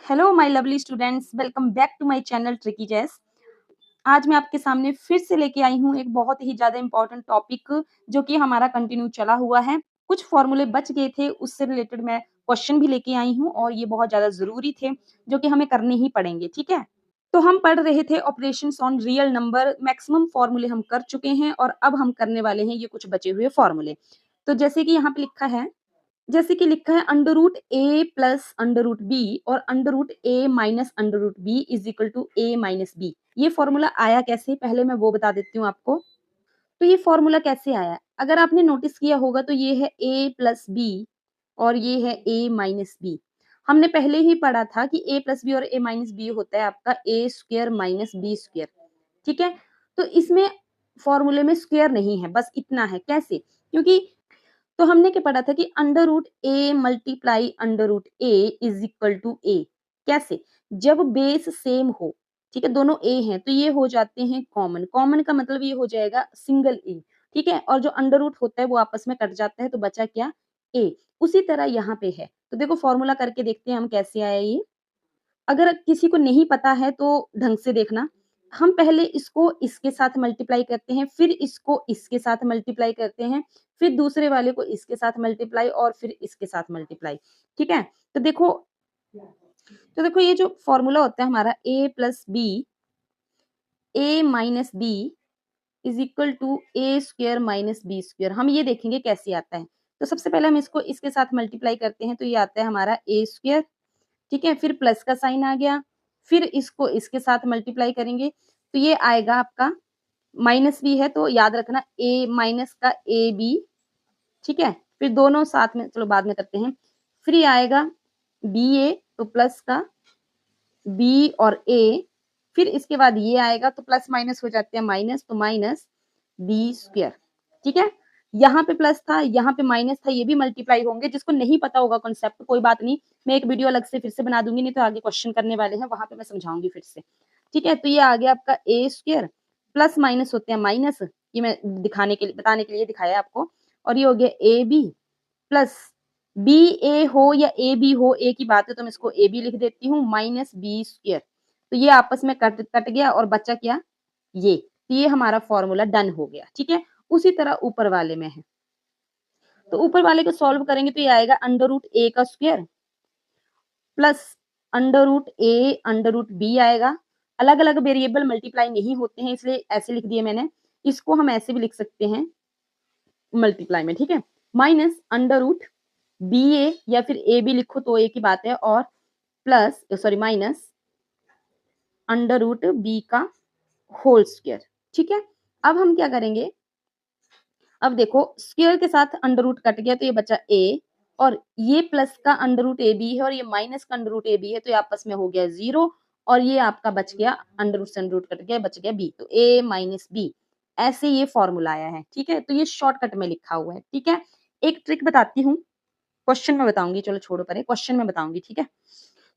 Hello my lovely students, welcome back to my channel tricky jazz. आज मैं आपके सामने फिर से लेके आई हूँ एक बहुत ही ज़्यादा इम्पोर्टेंट टॉपिक जो कि हमारा कंटिन्यू चला हुआ है। कुछ फॉर्मूले बच गए थे, उससे रिलेटेड मैं क्वेश्चन भी लेके आई हूँ और ये बहुत ज़्यादा ज़रूरी थे, जो कि हमें करने ही पड़ेंगे, ठीक है? तो हम पढ़ रहे थे operations on real number, maximum फॉर्मूले हम कर चुके हैं और अब हम करने वाले हैं ये कुछ बचे हुए फॉर्मूले। तो जैसे कि यहाँ पे लिखा है, under root A plus under root B और under root A minus under root B is equal to A minus B. ये फॉर्मूला आया कैसे, पहले मैं वो बता देती हूँ आपको। तो ये फॉर्मूला कैसे आया, अगर आपने नोटिस किया होगा तो ये है ए प्लस बी और ये है ए माइनस बी। हमने पहले ही पढ़ा था कि ए प्लस बी और ए माइनस बी होता है आपका ए स्क्वेयर माइनस बी स्क्वेयर, ठीक है? तो इसमें फॉर्मूले में स्क्वेयर नहीं है, बस इतना है। कैसे? क्योंकि तो हमने क्या पढ़ा था कि under root A multiply under root A is equal to A. कैसे? जब बेस सेम हो, ठीक है, दोनों ए हैं तो ये हो जाते हैं कॉमन। कॉमन का मतलब ये हो जाएगा सिंगल ए, ठीक है? और जो अंडर रूट होता है वो आपस में कट जाता है तो बचा क्या? ए। उसी तरह यहाँ पे है, तो देखो फॉर्मूला करके देखते हैं हम कैसे आया ये। अगर किसी को नहीं पता है तो ढंग से देखना। हम पहले इसको इसके साथ मल्टीप्लाई करते हैं, फिर इसको इसके साथ मल्टीप्लाई करते हैं, फिर दूसरे वाले को इसके साथ मल्टीप्लाई और फिर इसके साथ मल्टीप्लाई, ठीक है? तो देखो ये जो फॉर्मूला होता है हमारा A plus B A minus B is equal to A square minus B square, हम ये देखेंगे कैसे आता है। तो सबसे पहले हम इसको इसके साथ मल्टीप्लाई करते हैं तो ये आता है हमारा ए स्क्वेयर, ठीक है? फिर प्लस का साइन आ गया, फिर इसको इसके साथ मल्टीप्लाई करेंगे तो ये आएगा आपका माइनस बी है तो याद रखना ए माइनस का ए बी, ठीक है? फिर दोनों साथ में, चलो बाद में करते हैं। फिर ये आएगा बी ए तो प्लस का बी और ए, फिर इसके बाद ये आएगा तो प्लस माइनस हो जाते हैं माइनस, तो माइनस बी स्क्वेयर, ठीक है? यहाँ पे प्लस था, यहाँ पे माइनस था, ये भी मल्टीप्लाई होंगे। जिसको नहीं पता होगा कॉन्सेप्ट, कोई बात नहीं, मैं एक वीडियो अलग से फिर से बना दूंगी, नहीं तो आगे क्वेश्चन करने वाले हैं वहां पे मैं समझाऊंगी फिर से, ठीक है? तो ये आ गया आपका ए स्क्वेयर, प्लस माइनस होते हैं माइनस, ये मैं दिखाने के लिए बताने के लिए दिखाया आपको। और ये हो गया ए बी प्लस बी ए हो या ए बी हो, ए की बात है तो मैं इसको ए बी लिख देती हूँ, माइनस बी स्क्वेयर। तो ये आपस में कट कट गया और बचा क्या? ये। तो ये हमारा फॉर्मूला डन हो गया, ठीक है? उसी तरह ऊपर वाले में है, तो ऊपर वाले को सॉल्व करेंगे तो ये आएगा अंडर रूट ए का square plus under root A under root B आएगा। अलग अलग वेरिएबल मल्टीप्लाई नहीं होते हैं इसलिए ऐसे लिख दिए मैंने, इसको हम ऐसे भी लिख सकते हैं मल्टीप्लाई में, ठीक है? माइनस अंडर रूट बी ए या फिर ए बी लिखो तो एक ही बात है, और plus sorry minus under root B का होल स्क्वायर, ठीक है? अब हम क्या करेंगे, अब देखो स्क्वायर के साथ अंडर रूट कट गया तो ये बचा ए, और ये प्लस का अंडर रूट ए बी है और ये माइनस का अंडर रूट ए बी है तो ये आपस में हो गया जीरो, और ये आपका बच गया अंडर रूट से अंडर रूट कट गया, बच गया बी, तो ए माइनस बी। ऐसे ये फॉर्मूला आया है, ठीक है? तो ये शॉर्टकट में लिखा हुआ है, ठीक है? एक ट्रिक बताती हूँ, क्वेश्चन में बताऊंगी, चलो छोड़ो परे, क्वेश्चन में बताऊंगी, ठीक है?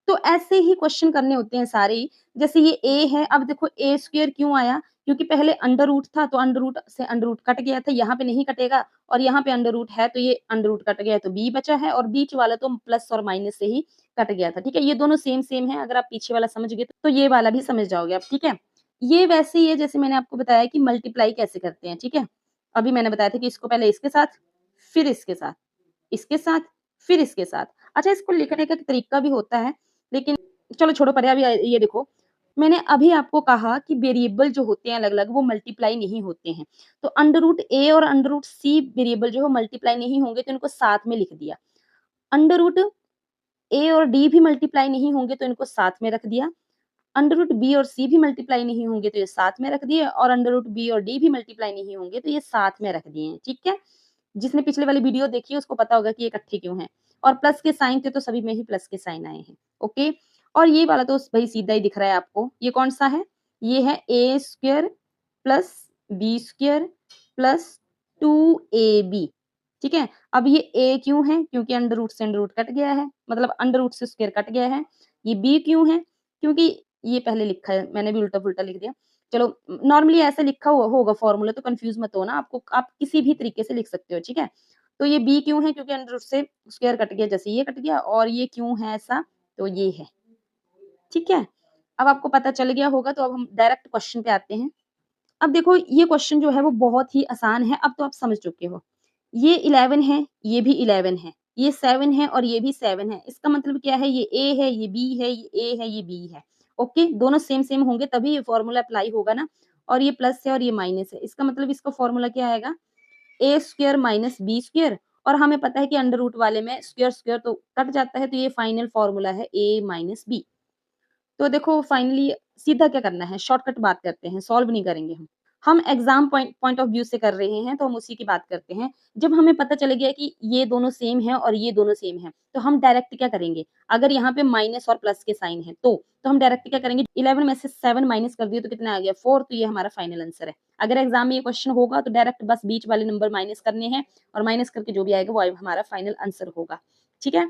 तो ऐसे ही क्वेश्चन करने होते हैं सारे ही। जैसे ये ए है, अब देखो ए स्क्वायर क्यों आया, क्योंकि पहले अंडर रूट था तो अंडर रूट से अंडर रूट कट गया था, यहाँ पे नहीं कटेगा, और यहाँ पे अंडर रूट है तो ये अंडर रूट कट गया तो बी बचा है, और बीच वाला तो प्लस और माइनस से ही कट गया था, ठीक है? ये दोनों सेम सेम है, अगर आप पीछे वाला समझ गए तो ये वाला भी समझ जाओगे आप, ठीक है? ये वैसे ही है जैसे मैंने आपको बताया कि मल्टीप्लाई कैसे करते हैं, ठीक है? अभी मैंने बताया था कि इसको पहले इसके साथ, फिर इसके साथ, इसके साथ, फिर इसके साथ। अच्छा, इसको लिखने का तरीका भी होता है, लेकिन चलो छोड़ो परे। अभी ये देखो, मैंने अभी आपको कहा कि वेरिएबल जो होते हैं अलग-अलग वो मल्टीप्लाई नहीं होते हैं। तो अंडर रूट ए और अंडर रूट सी वेरिएबल जो है मल्टीप्लाई नहीं होंगे तो इनको साथ में लिख दिया। अंडर रूट ए और डी भी मल्टीप्लाई नहीं होंगे तो इनको साथ में रख दिया। अंडर रूट बी और सी भी मल्टीप्लाई नहीं होंगे तो ये साथ में रख दिए, और अंडर रूट बी और डी भी मल्टीप्लाई नहीं होंगे तो ये साथ में रख दिए हैं, ठीक है? जिसने पिछले वाली वीडियो देखी है उसको पता होगा कि ये इकट्ठे क्यों हैं। और प्लस के साइन थे तो सभी में ही प्लस के साइन आए हैं, ओके? और ये वाला तो भाई सीधा ही दिख रहा है आपको, ये कौन सा है? ये है a square plus B square plus two a b, ठीक है? अब ये ए क्यों है, क्योंकि अंडर रूट से अंडर रूट कट गया है, मतलब अंडर रूट से स्क्वायर कट गया है। ये बी क्यों है, क्योंकि ये पहले लिखा है, मैंने भी उल्टा पुल्टा लिख दिया। चलो, नॉर्मली ऐसे लिखा हुआ होगा फॉर्मूला, तो कंफ्यूज मत होना, आपको आप किसी भी तरीके से लिख सकते हो, ठीक है? तो ये बी क्यों है, क्योंकि अंडर रूट से स्क्वायर कट गया, जैसे ये कट गया, और ये क्यों है ऐसा, तो ये है, ठीक है? अब आपको पता चल गया होगा तो अब हम डायरेक्ट क्वेश्चन पे आते हैं। अब देखो ये क्वेश्चन जो है वो बहुत ही आसान है, अब तो आप समझ चुके हो। ये 11 है, ये भी 11 है, ये 7 है और ये भी 7 है। इसका मतलब क्या है, ये ए है, ये बी है, ये ए है, ये बी है। ओके, दोनों सेम-सेम होंगे तभी ये फ़ॉर्मूला अप्लाई होगा ना। और ये प्लस है और ये माइनस है। इसका मतलब इसका फ़ॉर्मूला क्या आएगा, ए स्क्वायर माइनस बी स्क्वायर। और हमें पता है कि अंडर रूट वाले में स्क्वायर-स्क्वायर तो कट जाता है, तो ये फाइनल फ़ॉर्मूला है ए माइनस बी। तो देखो फाइनली सीधा क्या करना है, शॉर्टकट बात करते हैं, सॉल्व नहीं करेंगे हम। हम exam point point of view से कर रहे हैं, तो हम उसी की बात करते हैं। जब हमें पता चल गया कि ये दोनों सेम हैं और ये दोनों सेम हैं, तो हम डायरेक्ट क्या करेंगे, अगर यहाँ पे माइनस और प्लस के साइन हैं तो हम डायरेक्ट क्या करेंगे, 11 में से 7 माइनस कर दिए तो कितना आ गया 4, तो ये हमारा फाइनल आंसर है। अगर एग्ज़ाम में ये क्वेश्चन होगा तो डायरेक्ट बस बीच वाले नंबर माइनस करने हैं और माइनस करके जो भी आएगा वो हमारा फाइनल आंसर होगा। ठीक है?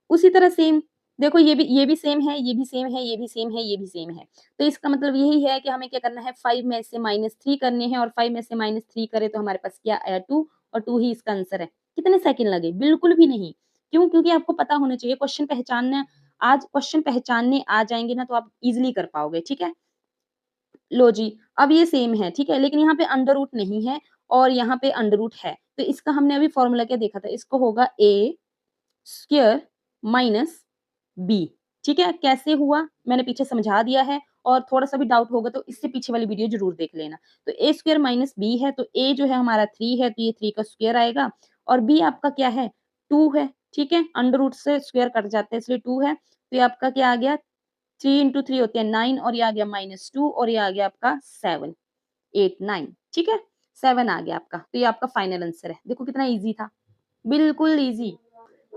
उसी तरह सेम देखो ये भी सेम है, ये भी सेम है, ये भी सेम है, ये भी सेम है। तो इसका मतलब यही है कि हमें क्या करना है, 5 में से -3 करने हैं और 5 में से -3 करें तो हमारे पास क्या आया 2 और 2 ही इसका आंसर है। कितने सेकंड लगे? बिल्कुल भी नहीं। क्यों? क्योंकि आपको पता होना चाहिए क्वेश्चन पहचानने आ जाएँगे ना तो आप ईज़िली कर पाओगे, ठीक है? लो जी, अब ये सेम है, ठीक है? लेकिन यहाँ पे अंडर रूट नहीं है और यहाँ पे अंडर रूट है। तो इसका हमने अभी फ़ॉर्मूला क्या देखा था? इसको होगा ए स्क्वायर माइनस बी, ठीक है? कैसे हुआ मैंने पीछे समझा दिया है और थोड़ा-सा भी डाउट होगा तो इससे पीछे वाली वीडियो ज़रूर देख लेना। तो ए स्क्वायर माइनस बी है तो ए जो है हमारा 3 है तो ये 3 का स्क्वायर आएगा और बी आपका क्या है 2 है, ठीक है? अंडर रूट से स्क्वायर कट जाता है इसलिए 2 है। तो ये आपका क्या आ गया 3 इंटू 3 होते हैं 9 और ये आ गया -2 और ये आ गया आपका 7, 8, 9 ठीक है? 7 आ गया आपका। तो ये आपका फाइनल आंसर है। देखो कितना ईज़ी था, बिल्कुल ईज़ी।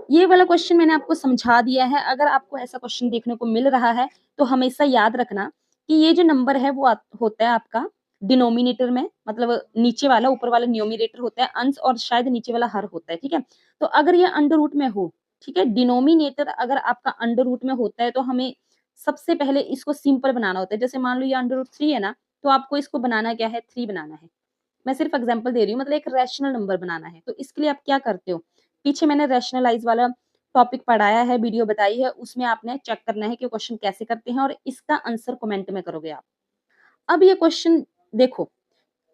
ये वाला क्वेश्चन मैंने आपको समझा दिया है। अगर आपको ऐसा क्वेश्चन देखने को मिल रहा है, तो हमेशा याद रखना कि ये जो नंबर है वो होता है आपका डिनोमिनेटर में मतलब नीचे वाला, ऊपर वाला न्यूमरेटर होता है अंश और शायद नीचे वाला हर होता है, ठीक है? तो अगर ये अंडर रूट में हो, ठीक है? डिनोमिनेटर अगर आपका अंडर रूट में होता है, तो हमें सबसे पहले इसको सिंपल बनाना होता है। जैसे मान लो ये अंडर रूट 3 है ना, तो आपको इसको बनाना क्या है 3 बनाना है। मैं सिर्फ एग्जांपल दे रही हूँ मतलब एक रैशनल नंबर बनाना है। तो इसके लिए आप क्या करते हो, पीछे मैंने रैशनलाइज़ वाला टॉपिक पढ़ाया है, वीडियो बताई है, उसमें आपने चेक करना है कि क्वेश्चन कैसे करते हैं और इसका आंसर कमेंट में करोगे आप। अब ये क्वेश्चन देखो,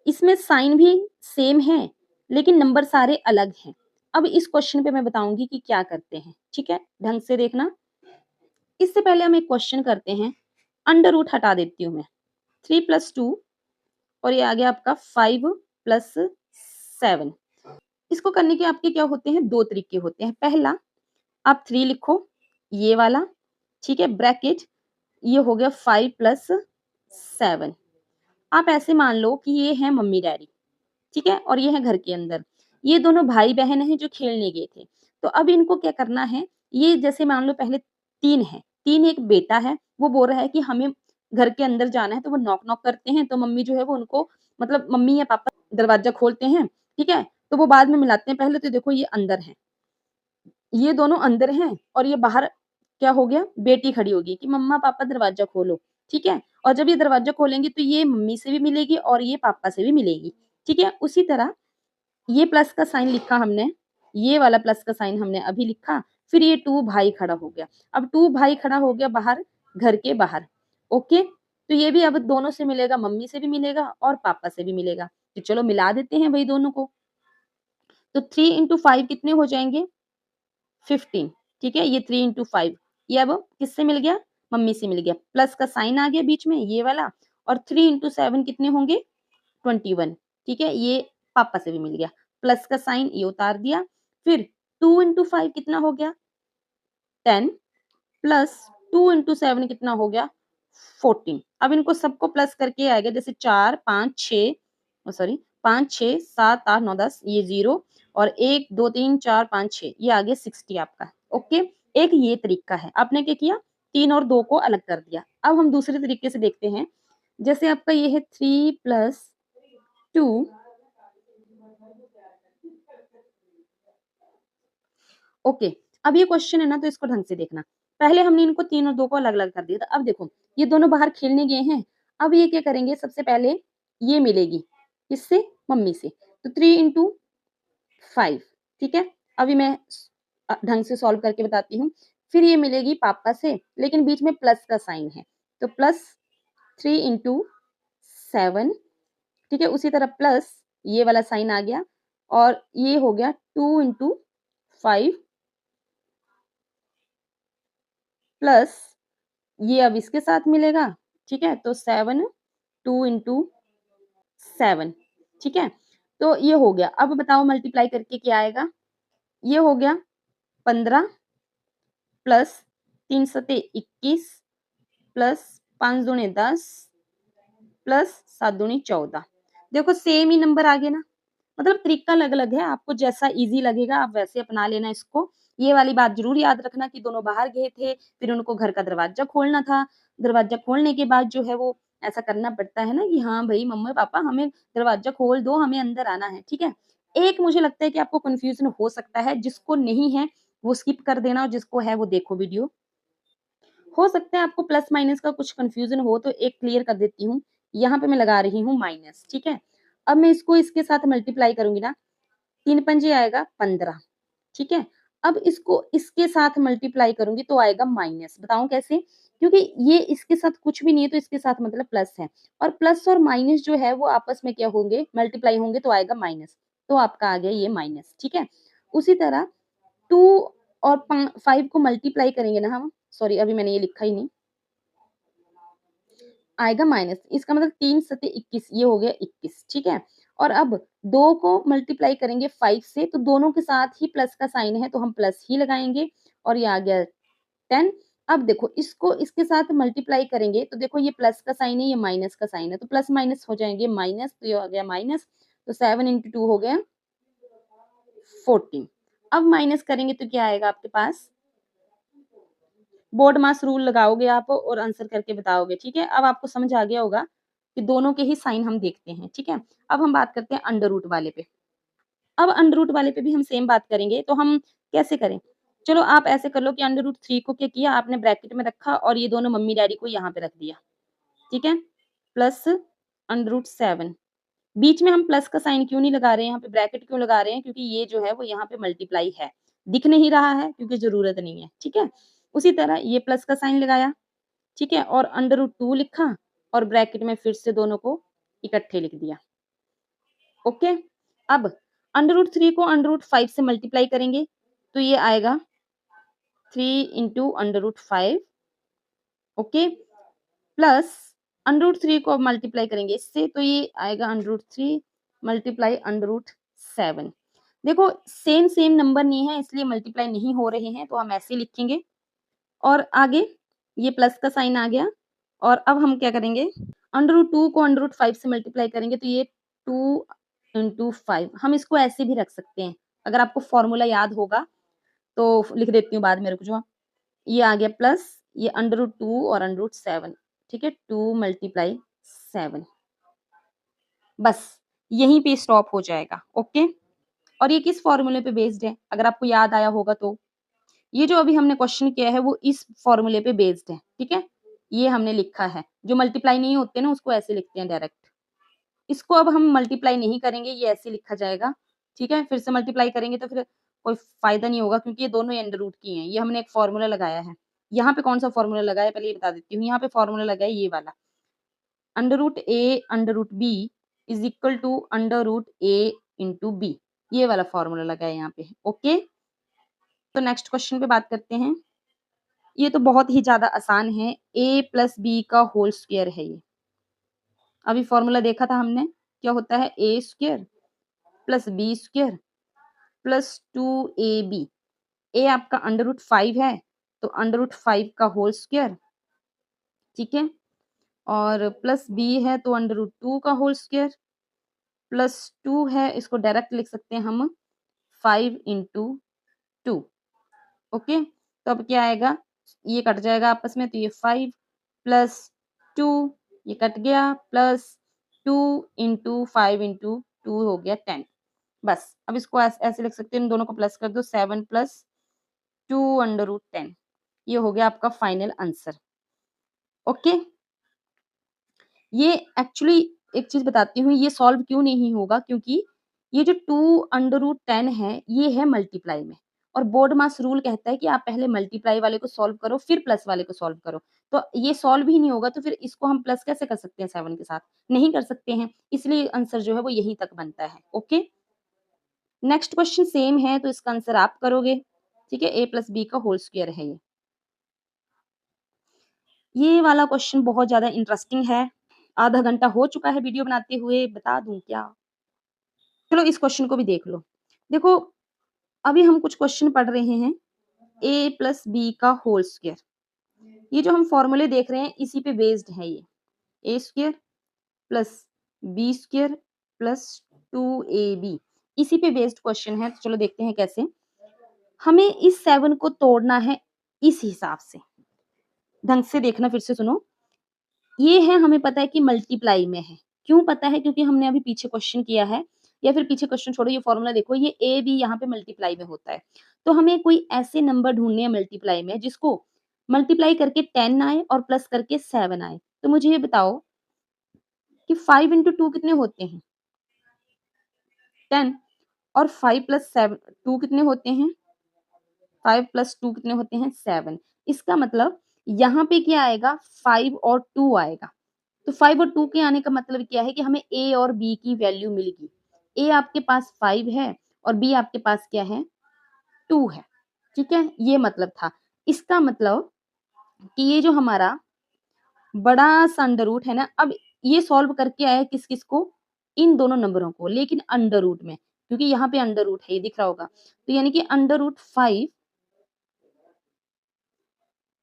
इसमें साइन भी सेम है, लेकिन नंबर सारे अलग हैं। अब इस क्वेश्चन पे मैं बताऊँगी कि क्या करते हैं, ठीक है? ढंग से देखना। इससे पहले हम एक क्वेश्चन करते हैं, अंडर रूट हटा देती हूँ मैं। 3 + 2 और ये आ गया आपका 5 + 7। इसको करने के आपके क्या होते हैं, 2 तरीके होते हैं। पहला, आप 3 लिखो, ये वाला, ठीक है? ब्रैकेट, ये हो गया 5 + 7। आप ऐसे मान लो कि ये हैं मम्मी-डैडी, ठीक है? और ये हैं घर के अंदर। ये दोनों भाई-बहन हैं जो खेलने गए थे। तो अब इनको क्या करना है, ये जैसे मान लो पहले 3 हैं, 3 एक बेटा है, वो बोल रहा है कि हमें घर के अंदर जाना है, तो वो नॉक-नॉक करते हैं, तो मम्मी जो है वो उनको मतलब मम्मी या पापा दरवाज़ा खोलते हैं, ठीक है? तो वो बाद में मिलाते हैं, पहले तो देखो ये अंदर हैं, ये दोनों अंदर हैं और ये बाहर क्या हो गया, बेटी खड़ी होगी कि मम्मा-पापा दरवाज़ा खोलो, ठीक है? और जब ये दरवाज़ा खोलेंगी तो ये मम्मी से भी मिलेगी और ये पापा से भी मिलेगी, ठीक है? उसी तरह ये प्लस का साइन लिखा हमने, ये वाला प्लस का साइन हमने अभी लिखा, फिर ये 2 भाई खड़ा हो गया। अब 2 भाई खड़ा हो गया बाहर, घर के बाहर, ओके? तो ये भी अब दोनों से मिलेगा, मम्मी से भी मिलेगा और पापा से भी मिलेगा। तो चलो मिला देते हैं भई दोनों को। तो 3 into 5 कितने हो जाएँगे? 15 ठीक है? ये 3 into 5 ये अब किससे मिल गया? मम्मी से मिल गया। प्लस का साइन आ गया बीच में ये वाला और 3 into 7 कितने होंगे? 21 ठीक है? ये पापा से भी मिल गया। प्लस का साइन ये उतार दिया। फिर 2 into 5 कितना हो गया? 10 प्लस 2 into 7 कितना हो गया? 14 अब इनको सबको प्लस करके आएगा जैसे 4, 5, 6 सॉरी 5, 6, 7, 8, 9, 10 ये 0 और 1, 2, 3, 4, 5, 6 ये आ गया 60 आपका, ओके? एक ये तरीका है। आपने क्या किया? 3 और 2 को अलग कर दिया। अब हम दूसरे तरीके से देखते हैं। जैसे आपका ये है 3 + 2 ओके, अब ये क्वेश्चन है ना तो इसको ढंग से देखना। पहले हमने इनको 3 और 2 को अलग-अलग कर दिया था। अब देखो, ये दोनों बाहर खेलने गए हैं। अब ये क्या करेंगे सबसे पहले ये मिलेगी, किससे? मम्मी से। तो 3 into 5 ठीक है? अभी मैं ढंग से सॉल्व करके बताती हूँ। फिर ये मिलेगी पापा से, लेकिन बीच में प्लस का साइन है, तो +3 इंटू 7, ठीक है। उसी तरह प्लस ये वाला साइन आ गया और ये हो गया 2 इंटू 5 प्लस ये अब इसके साथ मिलेगा, ठीक है। तो 7 2 इंटू 7, ठीक है। तो ये हो गया। अब बताओ मल्टीप्लाई करके क्या आएगा? ये हो गया 15 प्लस 3 सते 21 प्लस 5 दूनी 10 प्लस 7 दूनी 14। देखो सेम ही नंबर आ गए ना, मतलब तरीका अलग-अलग है, आपको जैसा ईज़ी लगेगा आप वैसे अपना लेना इसको। ये वाली बात ज़रूर याद रखना कि दोनों बाहर गए थे, फिर उनको घर का दरवाज़ा खोलना था। दरवाज़ा खोलने के बाद जो है वो ऐसा करना पड़ता है ना कि हाँ भई मम्मी-पापा हमें दरवाज़ा खोल दो, हमें अंदर आना है, ठीक है? एक मुझे लगता है कि आपको कन्फ्यूज़न हो सकता है, जिसको नहीं है वो स्किप कर देना और जिसको है वो देखो वीडियो। हो सकता है आपको प्लस माइनस का कुछ कन्फ्यूज़न हो तो एक क्लियर कर देती हूँ। यहाँ पे मैं लगा रही हूँ माइनस, ठीक है? अब मैं इसको इसके साथ मल्टीप्लाई करूँगी ना, 3 पंजे आएगा 15, ठीक है? अब इसको इसके साथ मल्टीप्लाई करूँगी तो आएगा माइनस, बताऊँ कैसे? क्योंकि ये इसके साथ कुछ भी नहीं है तो इसके साथ मतलब प्लस है और प्लस और माइनस जो है वो आपस में क्या होंगे? मल्टीप्लाई होंगे तो आएगा माइनस, तो आपका आ गया ये माइनस, ठीक है? उसी तरह 2 और 5 को मल्टीप्लाई करेंगे ना हम, सॉरी अभी मैंने ये लिखा ही नहीं, आएगा माइनस, इसका मतलब 3 सत्ते 21, ये हो गया 21, ठीक है? और अब 2 को मल्टीप्लाई करेंगे 5 से तो दोनों के साथ ही प्लस का साइन है तो हम प्लस ही लगाएँगे और ये आ गया 10। अब देखो इसको इसके साथ मल्टीप्लाई करेंगे तो देखो ये प्लस का साइन है, ये माइनस का साइन है, तो प्लस माइनस हो जाएँगे माइनस, तो ये आ गया माइनस, तो 7 इंटू 2 हो गया 14। अब माइनस करेंगे तो क्या आएगा आपके पास? बोर्ड मास रूल लगाओगे आप और आंसर करके बताओगे, ठीक है? अब आपको समझ आ गया होगा कि दोनों के ही साइन हम देखते हैं, ठीक है? अब हम बात करते हैं अंडर रूट वाले पे। अब अंडर रूट वाले पे भी हम सेम बात करेंगे, तो हम कैसे करें? चलो आप ऐसे कर लो कि अंडर रूट 3 को क्या किया आपने ब्रैकेट में रखा और ये दोनों मम्मी-डैडी को यहाँ पे रख दिया, ठीक है? प्लस अंडर रूट 7, बीच में हम प्लस का साइन क्यों नहीं लगा रहे हैं, यहाँ पे ब्रैकेट क्यों लगा रहे हैं? क्योंकि ये जो है वो यहाँ पे मल्टीप्लाई है। दिख नहीं रहा है क्योंकि ज़रूरत नहीं है, ठीक है? उसी तरह ये प्लस का साइन लगाया, ठीक है? और अंडर रूट 2 लिखा और ब्रैकेट में फिर से दोनों को इकट्ठे लिख दिया। ओके? अब अंडर रूट 3 को अंडर रूट 5 से मल्टीप्लाई करेंगे, तो ये आएगा 3 into under root 5, okay? Plus under root 3 को अब मल्टीप्लाई करेंगे इससे, तो ये आएगा under root 3 multiply under root 7। देखो सेम नंबर नहीं है इसलिए मल्टीप्लाई नहीं हो रहे हैं, तो हम ऐसे ही लिखेंगे और आगे ये प्लस का साइन आ गया और अब हम क्या करेंगे? अंडर रूट 2 को अंडर रूट 5 से मल्टीप्लाई करेंगे तो ये 2 इंटू 5, हम इसको ऐसे भी रख सकते हैं। अगर आपको फ़ॉर्मूला याद होगा तो लिख देती हूँ बाद में, रुक जाओ। ये आ गया प्लस ये अंडर रूट 2 और अंडर रूट 7, ठीक है? 2 मल्टीप्लाई 7, बस यहीं पे स्टॉप हो जाएगा, ओके? और ये किस फ़ॉर्मूले पे बेस्ड है? अगर आपको याद आया होगा तो? ये जो अभी हमने क्वेश्चन किया है वो इस फ़ॉर्मूले पे बेस्ड है, ठीक है? ये हमने लिखा है, जो मल्टीप्लाई नहीं होते ना उसको ऐसे लिखते हैं डायरेक्ट। इसको अब हम मल्टीप्लाई नहीं करेंगे, ये ऐसे लिखा जाएगा, ठीक है? फिर से मल्टीप्लाई करेंगे तो फिर कोई फ़ायदा नहीं होगा क्योंकि ये दोनों ही अंडर रूट की हैं, ये हमने एक फ़ॉर्मूला लगाया है। यहाँ पे कौन-सा फ़ॉर्मूला लगाया है पहले ये बता देती हूँ, यहाँ पे फ़ॉर्मूला लगा है ये वाला, under root A under root B is equal to under root A into B, ये वाला फ़ॉर्मूला लगा है यहाँ पे, ओके? तो नेक्स्ट क्वेश्चन पे बात करते हैं। ये तो बहुत ही ज़्यादा आसान है, a प्लस बी का होल स्क्वायर है ये। अभी फ़ॉर्मूला देखा था हमने, क्या होता है a square plus B square plus 2ab। a आपका अंडर रूट 5 है, तो अंडर रूट 5 का होल स्क्वायर, ठीक है? और प्लस b है तो अंडर रूट 2 का होल स्क्वायर प्लस 2 है, इसको डायरेक्ट लिख सकते हैं हम 5 इंटू 2, ओके? तो अब क्या आएगा? ये कट जाएगा आपस में तो ये 5 प्लस 2 ये कट गया प्लस 2 इंटू 5 इंटू 2 हो गया 10। बस अब इसको ऐसे लिख सकते हैं, इन दोनों को प्लस कर दो 7 प्लस 2 अंडर रूट 10, ये हो गया आपका फाइनल आंसर, ओके? ये एक्चुअली एक चीज़ बताती हूँ, ये सॉल्व क्यों नहीं होगा क्योंकि ये जो 2 अंडर रूट 10 है, ये है मल्टीप्लाई में और बोर्ड मास रूल कहता है कि आप पहले मल्टीप्लाई वाले को सॉल्व करो, फिर प्लस वाले को सॉल्व करो। तो ये सॉल्व ही नहीं होगा तो फिर इसको हम प्लस कैसे कर सकते हैं 7 के साथ? नहीं कर सकते हैं, इसलिए आंसर जो है वो यहीं तक बनता है। ओके? नेक्स्ट क्वेश्चन सेम है तो इसका आंसर आप करोगे, ठीक है? a प्लस बी का होल स्क्वायर है ये। ये वाला क्वेश्चन बहुत ज़्यादा इंटरेस्टिंग है। आधा घंटा हो चुका है वीडियो बनाते हुए, बता दूँ क्या? चलो इस क्वेश्चन को भी देख लो। देखो, अभी हम कुछ क्वेश्चन पढ़ रहे हैं, a प्लस बी का होल स्क्वायर। ये जो हम फॉर्मूले देख रहे हैं इसी पे बेस्ड है ये। A square plus B square plus 2ab, इसी पे बेस्ड क्वेश्चन है। तो चलो देखते हैं कैसे। हमें इस 7 को तोड़ना है इस हिसाब से। ढंग से देखना, फिर से सुनो। ये है, हमें पता है कि मल्टीप्लाई में है। क्यों पता है? क्योंकि हमने अभी पीछे क्वेश्चन किया है, या फिर पीछे क्वेश्चन छोड़ो, ये फॉर्मूला देखो, ये ए बी यहाँ पे मल्टीप्लाई में होता है। तो हमें कोई ऐसे नंबर ढूंढने हैं मल्टीप्लाई में जिसको मल्टीप्लाई करके 10 आए और प्लस करके 7 आए। तो मुझे ये बताओ कि 5 इंटू 2 कितने होते हैं? 10। और 5 प्लस 7 2 कितने होते हैं? 5 प्लस 2 कितने होते हैं? 7। इसका मतलब यहाँ पे क्या आएगा? 5 और 2 आएगा। तो 5 और 2 के आने का मतलब क्या है कि हमें ए और बी की वैल्यू मिल गई। ए आपके पास 5 है और बी आपके पास क्या है? 2 है। ठीक है? ये मतलब था। इसका मतलब कि ये जो हमारा बड़ा सा अंडर रूट है ना, अब ये सॉल्व करके आया किस-किस को? इन दोनों नंबरों को, लेकिन अंडर रूट में, क्योंकि यहाँ पे अंडर रूट है, ये दिख रहा होगा। तो यानी कि under root 5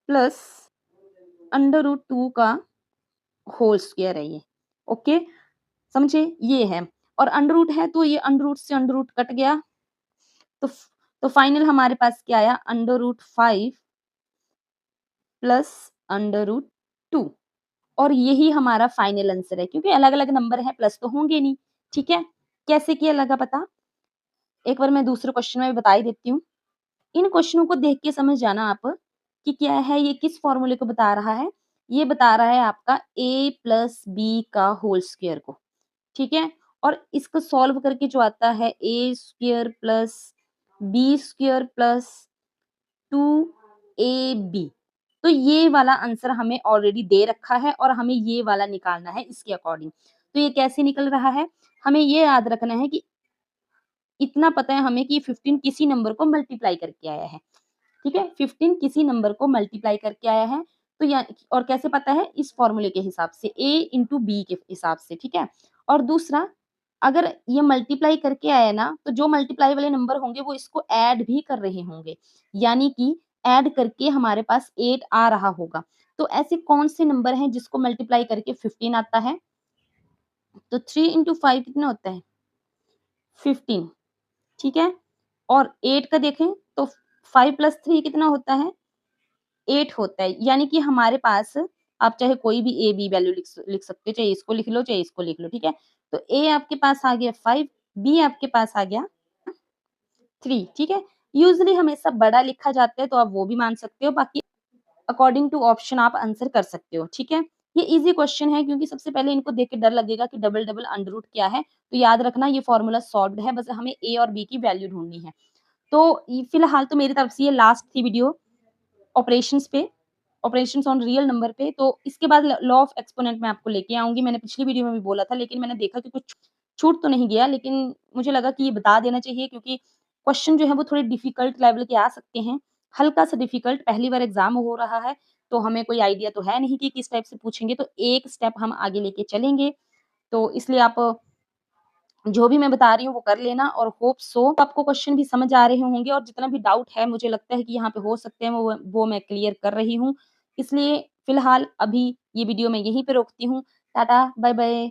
plus under root 2 का होल स्क्वायर है ये। ओके? समझे? ये है। और अंडर रूट है तो ये अंडर रूट से अंडर रूट कट गया। तो तो फाइनल हमारे पास क्या आया? Under root 5 plus under root 2। और यही हमारा फाइनल आंसर है, क्योंकि अलग-अलग नंबर है, प्लस तो होंगे नहीं। ठीक है? कैसे किया लगा पता? एक बार मैं दूसरे क्वेश्चन में भी बता ही देती हूँ। इन क्वेश्चनों को देख के समझ जाना आप कि क्या है, ये किस फॉर्मूले को बता रहा है। ये बता रहा है आपका a प्लस बी का होल स्क्वायर को। ठीक है? और इसको सॉल्व करके जो आता है a square plus B square plus 2ab, तो ये वाला आंसर हमें ऑलरेडी दे रखा है और हमें ये वाला निकालना है इसके अकॉर्डिंग। तो ये कैसे निकल रहा है? हमें ये याद रखना है कि इतना पता है हमें कि 15 किसी नंबर को मल्टीप्लाई करके आया है। ठीक है? 15 किसी नंबर को मल्टीप्लाई करके आया है। तो या और कैसे पता है? इस फॉर्मूले के हिसाब से, a इंटू बी के हिसाब से। ठीक है? और दूसरा, अगर ये मल्टीप्लाई करके आया ना, तो जो मल्टीप्लाई वाले नंबर होंगे वो इसको ऐड भी कर रहे होंगे। यानी कि ऐड करके हमारे पास 8 आ रहा होगा। तो ऐसे कौन से नंबर हैं जिसको मल्टीप्लाई करके 15 आता है? तो 3 इंटू 5 कितना होता है? 15। ठीक है? और 8 का देखें तो 5 प्लस 3 कितना होता है? 8 होता है। यानी कि हमारे पास, आप चाहे कोई भी ए बी वैल्यू लिख सकते हो, चाहे इसको लिख लो, चाहे इसको लिख लो। ठीक है? तो ए आपके पास आ गया 5, बी आपके पास आ गया 3। ठीक है? यूजुअली हमेशा बड़ा लिखा जाता है तो आप वो भी मान सकते हो, बाकी अकॉर्डिंग टू ऑप्शन आप आंसर कर सकते हो। ठीक है? ये ईज़ी क्वेश्चन है, क्योंकि सबसे पहले इनको देख के डर लगेगा कि डबल-डबल अंडर रूट क्या है? तो याद रखना ये फॉर्मूला सॉल्व्ड है, बस हमें ए और बी की वैल्यू ढूँढनी है। तो फिलहाल तो मेरी तरफ से ये लास्ट थी वीडियो ऑपरेशंस पे, ऑपरेशंस ऑन रियल नंबर पे। तो इसके बाद लॉ ऑफ एक्सपोनेंट मैं आपको लेके आऊँगी। मैंने पिछली वीडियो में भी बोला था, लेकिन मैंने देखा कि कुछ छूट तो नहीं गया, लेकिन मुझे लगा कि ये बता देना चाहिए, क्योंकि क्वेश्चन जो है वो थोड़े डिफिकल्ट लेवल के आ सकते हैं। हल्का-सा डिफिकल्ट, पहली बार एग्ज़ाम हो रहा है, तो हमें कोई आइडिया तो है नहीं कि किस टाइप से पूछेंगे, तो एक स्टेप हम आगे लेके चलेंगे। तो इसलिए आप जो भी मैं बता रही हूँ वो कर लेना, और होप सो आपको क्वेश्चन भी समझ आ रहे होंगे, और जितना भी डाउट है मुझे लगता है कि यहाँ पे हो सकते हैं वो मैं क्लियर कर रही हूँ। इसलिए फिलहाल अभी ये वीडियो मैं यहीं पे रोकती हूँ। Tata, bye bye.